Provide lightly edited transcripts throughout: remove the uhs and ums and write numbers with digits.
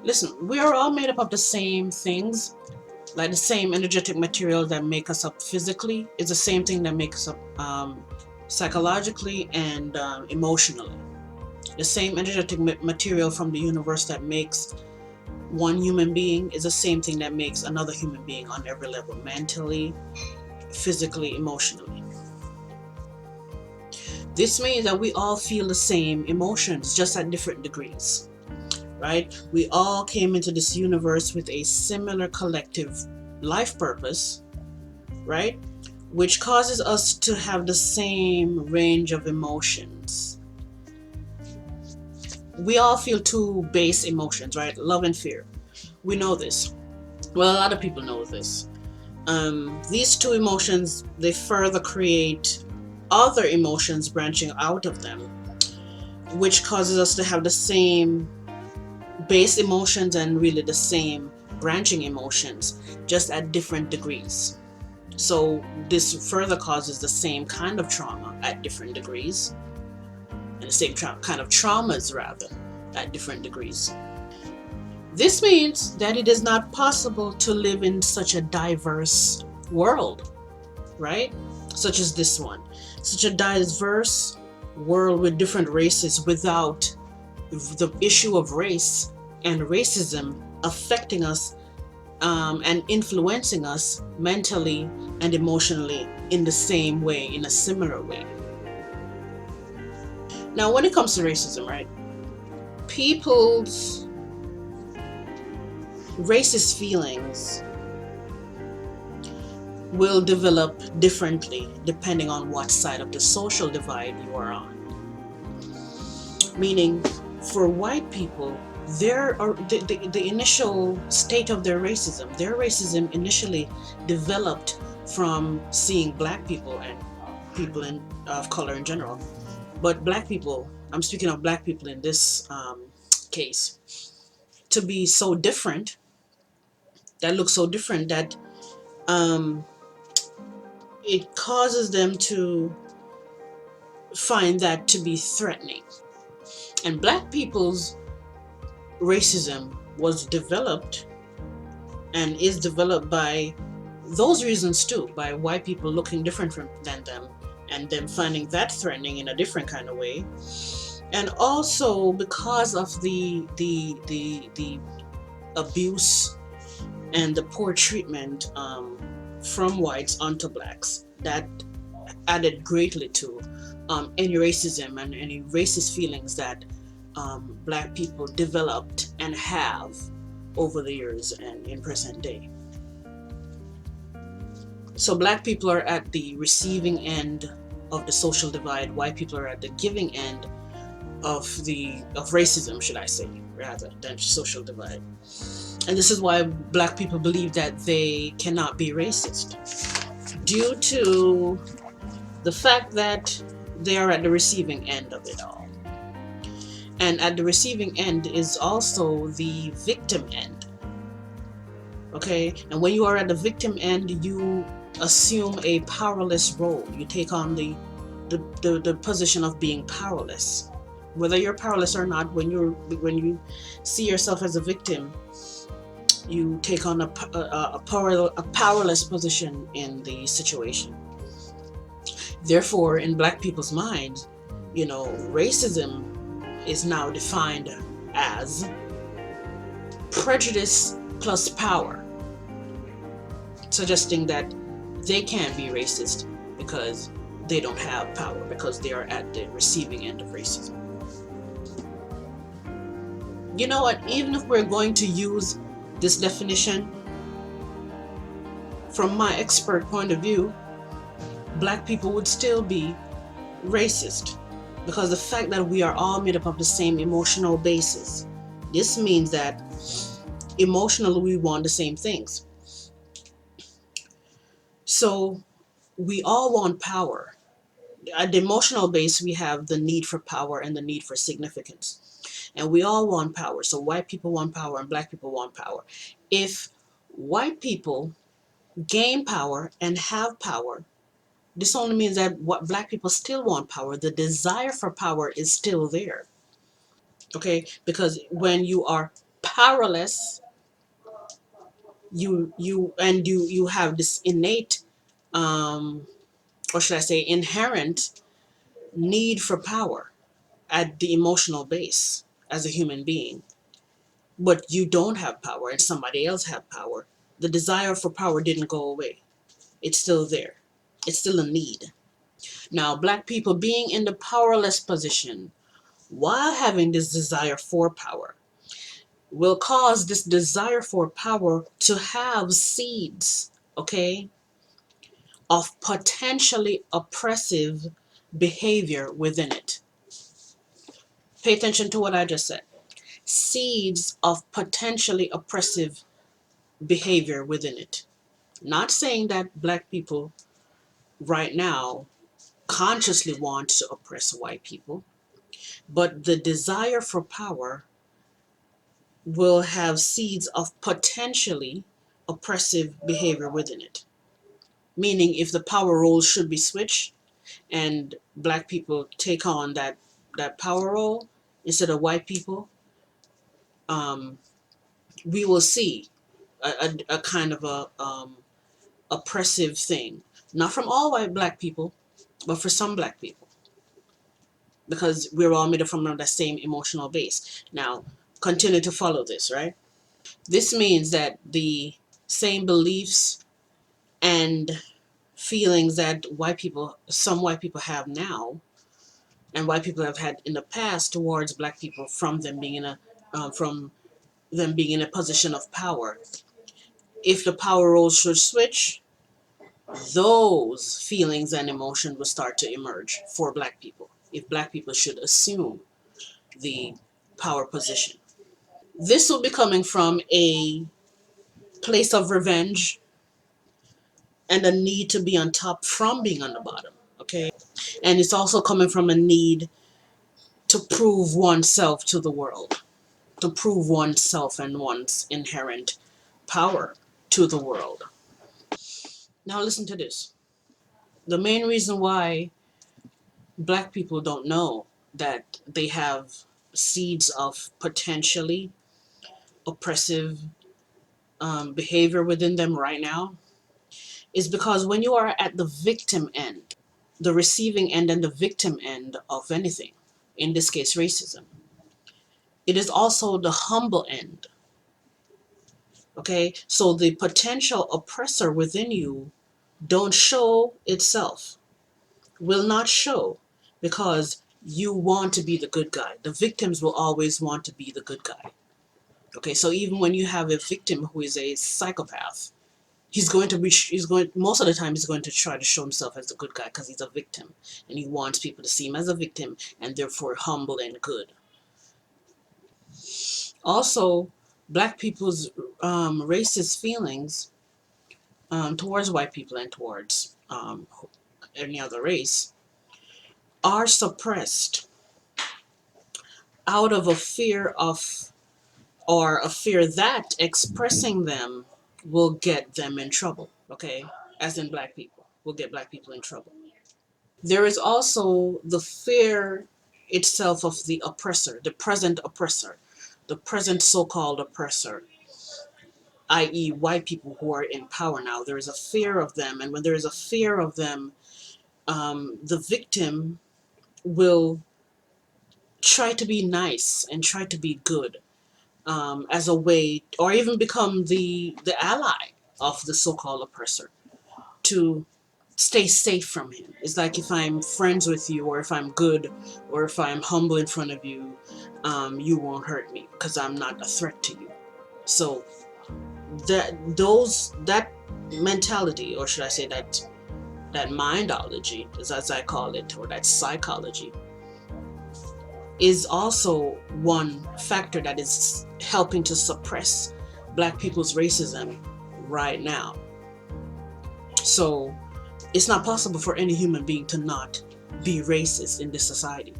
Listen, we are all made up of the same things, like the same energetic material that make us up physically is the same thing that makes us up psychologically and emotionally. The same energetic material from the universe that makes one human being is the same thing that makes another human being on every level, mentally, physically, emotionally. This means that we all feel the same emotions, just at different degrees, right? We all came into this universe with a similar collective life purpose, right? Which causes us to have the same range of emotions. We all feel two base emotions, right? Love and fear. We know this. Well, a lot of people know this. These two emotions, they further create other emotions branching out of them, which causes us to have the same base emotions and really the same branching emotions, just at different degrees. So this further causes the same kind of trauma at different degrees, and the same kind of traumas rather at different degrees. This means that it is not possible to live in such a diverse world, right? Such as this one. Such a diverse world with different races without the issue of race and racism affecting us and influencing us mentally and emotionally in the same way, in a similar way. Now, when it comes to racism, right, people's racist feelings will develop differently depending on what side of the social divide you are on. Meaning, for white people, the initial state of their racism initially developed from seeing black people and people of color in general. But black people, I'm speaking of black people in this case, to be so different, that look so different that um, it causes them to find that to be threatening. And black people's racism was developed and is developed by those reasons too, by white people looking different than them and them finding that threatening in a different kind of way. And also because of the abuse and the poor treatment from whites onto blacks, that added greatly to any racism and any racist feelings that black people developed and have over the years and in present day. So black people are at the receiving end of the social divide. White people are at the giving end of racism, should I say, rather than social divide. And this is why black people believe that they cannot be racist, due to the fact that they are at the receiving end of it all. And at the receiving end is also the victim end. Okay? And when you are at the victim end, you assume a powerless role. You take on the position of being powerless. Whether you're powerless or not, when you see yourself as a victim, you take on a powerless position in the situation. Therefore, in black people's minds, racism is now defined as prejudice plus power, suggesting that they can't be racist because they don't have power, because they are at the receiving end of racism. You know what? Even if we're going to use this definition, from my expert point of view, black people would still be racist, because the fact that we are all made up of the same emotional basis, this means that emotionally we want the same things. So we all want power. At the emotional base, we have the need for power and the need for significance. And we all want power. So white people want power and black people want power. If white people gain power and have power, this only means that what black people still want power. The desire for power is still there. Okay? Because when you are powerless, you have this innate, um or should I say inherent, need for power at the emotional base as a human being, but you don't have power and somebody else have power. The desire for power didn't go away. It's still there. It's still a need. Now, black people being in the powerless position while having this desire for power will cause this desire for power to have seeds, okay, of potentially oppressive behavior within it. Pay attention to what I just said. Seeds of potentially oppressive behavior within it. Not saying that black people right now consciously want to oppress white people, but the desire for power will have seeds of potentially oppressive behavior within it. Meaning, if the power roles should be switched and black people take on that power role instead of white people, um, we will see a kind of a oppressive thing. Not from all white black people, but for some black people, because we're all made up from the same emotional base. Now, continue to follow this, right? This means that the same beliefs and feelings that some white people have now, and white people have had in the past towards black people from them being in a position of power. If the power roles should switch, those feelings and emotion will start to emerge for black people. If black people should assume the power position, this will be coming from a place of revenge and a need to be on top from being on the bottom. Okay, and it's also coming from a need to prove oneself to the world, to prove oneself and one's inherent power to the world. Now, listen to this. The main reason why black people don't know that they have seeds of potentially oppressive behavior within them right now is because when you are at the victim end, the receiving end and the victim end of anything, in this case racism, it is also the humble end. Okay, so the potential oppressor within you don't show itself, will not show, because you want to be the good guy. The victims will always want to be the good guy. Okay, so even when you have a victim who is a psychopath, most of the time he's going to try to show himself as the good guy because he's a victim and he wants people to see him as a victim and therefore humble and good. Also, black people's racist feelings towards white people and towards any other race are suppressed out of a fear of, or a fear that expressing them will get them in trouble. Okay, as in black people will get black people in trouble. There is also the fear itself of the oppressor, the present so-called oppressor, i.e. white people who are in power now. There is a fear of them, and when there is a fear of them, the victim will try to be nice and try to be good, as a way, or even become the ally of the so-called oppressor to stay safe from him. It's like, if I'm friends with you, or if I'm good, or if I'm humble in front of you, you won't hurt me because I'm not a threat to you. So that mentality, or should I say that mindology, as I call it, or that psychology, is also one factor that is helping to suppress black people's racism right now. So it's not possible for any human being to not be racist in this society,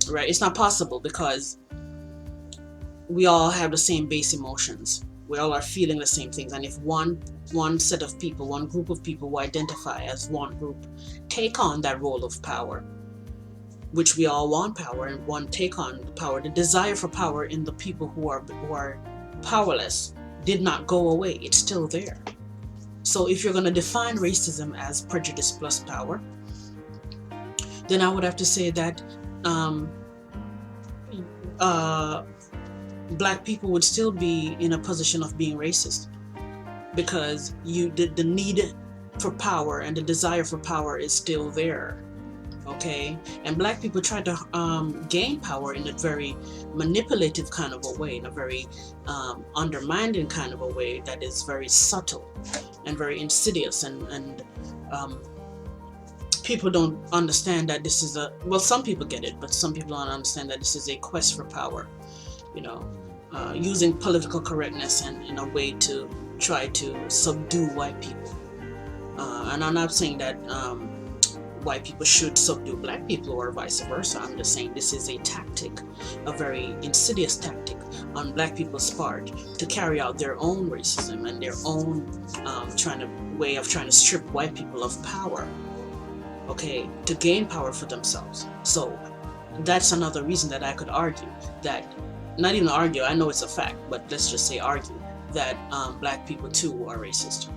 right? It's not possible because we all have the same base emotions. We all are feeling the same things. And if one set of people, one group of people who identify as one group take on that role of power, which we all want power and want take on power, the desire for power in the people who are powerless did not go away. It's still there. So if you're going to define racism as prejudice plus power, then I would have to say that um, uh, black people would still be in a position of being racist, because the need for power and the desire for power is still there. Okay, and black people try to gain power in a very manipulative kind of a way, in a very undermining kind of a way that is very subtle and very insidious, and um, people don't understand that this is a, well, some people get it, but some people don't understand that this is a quest for power, you know, using political correctness and in a way to try to subdue white people. And I'm not saying that white people should subdue black people or vice versa. I'm just saying this is a tactic, a very insidious tactic on black people's part to carry out their own racism and their own way of trying to strip white people of power, okay, to gain power for themselves. So that's another reason that I could argue that, not even argue, I know it's a fact, but let's just say argue that black people too are racist.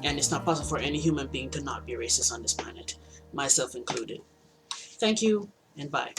And it's not possible for any human being to not be racist on this planet, myself included. Thank you, and bye.